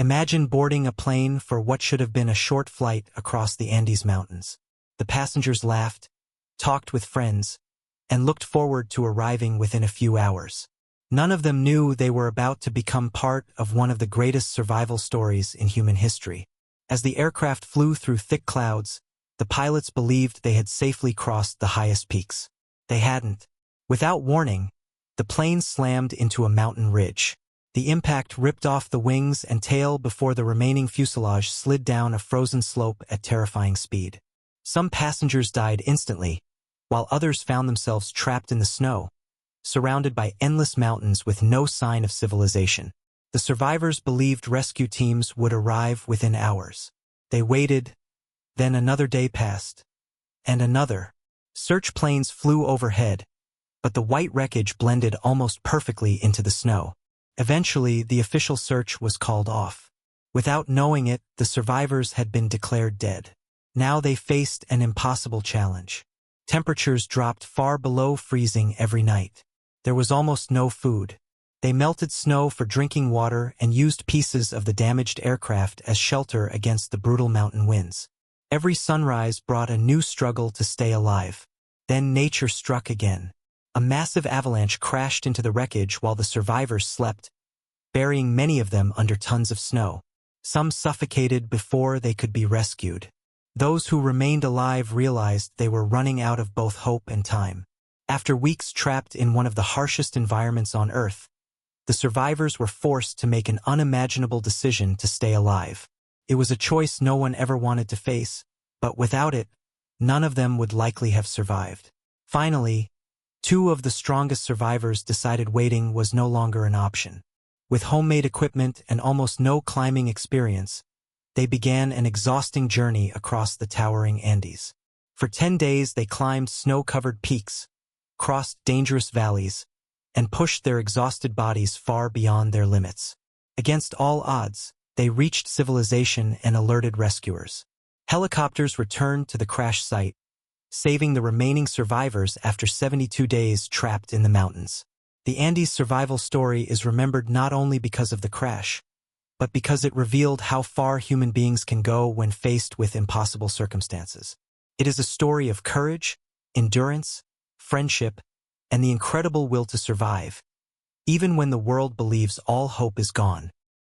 Imagine boarding a plane for what should have been a short flight across the Andes Mountains. The passengers laughed, talked with friends, and looked forward to arriving within a few hours. None of them knew they were about to become part of one of the greatest survival stories in human history. As the aircraft flew through thick clouds, the pilots believed they had safely crossed the highest peaks. They hadn't. Without warning, the plane slammed into a mountain ridge. The impact ripped off the wings and tail before the remaining fuselage slid down a frozen slope at terrifying speed. Some passengers died instantly, while others found themselves trapped in the snow, surrounded by endless mountains with no sign of civilization. The survivors believed rescue teams would arrive within hours. They waited, then another day passed, and another. Search planes flew overhead, but the white wreckage blended almost perfectly into the snow. Eventually, the official search was called off. Without knowing it, the survivors had been declared dead. Now they faced an impossible challenge. Temperatures dropped far below freezing every night. There was almost no food. They melted snow for drinking water and used pieces of the damaged aircraft as shelter against the brutal mountain winds. Every sunrise brought a new struggle to stay alive. Then nature struck again. A massive avalanche crashed into the wreckage while the survivors slept, burying many of them under tons of snow. Some suffocated before they could be rescued. Those who remained alive realized they were running out of both hope and time. After weeks trapped in one of the harshest environments on Earth, the survivors were forced to make an unimaginable decision to stay alive. It was a choice no one ever wanted to face, but without it, none of them would likely have survived. Finally, two of the strongest survivors decided waiting was no longer an option. With homemade equipment and almost no climbing experience, they began an exhausting journey across the towering Andes. For 10 days they climbed snow-covered peaks, crossed dangerous valleys, and pushed their exhausted bodies far beyond their limits. Against all odds, they reached civilization and alerted rescuers. Helicopters returned to the crash site, saving the remaining survivors after 72 days trapped in the mountains. The Andes survival story is remembered not only because of the crash, but because it revealed how far human beings can go when faced with impossible circumstances. It is a story of courage, endurance, friendship, and the incredible will to survive, even when the world believes all hope is gone.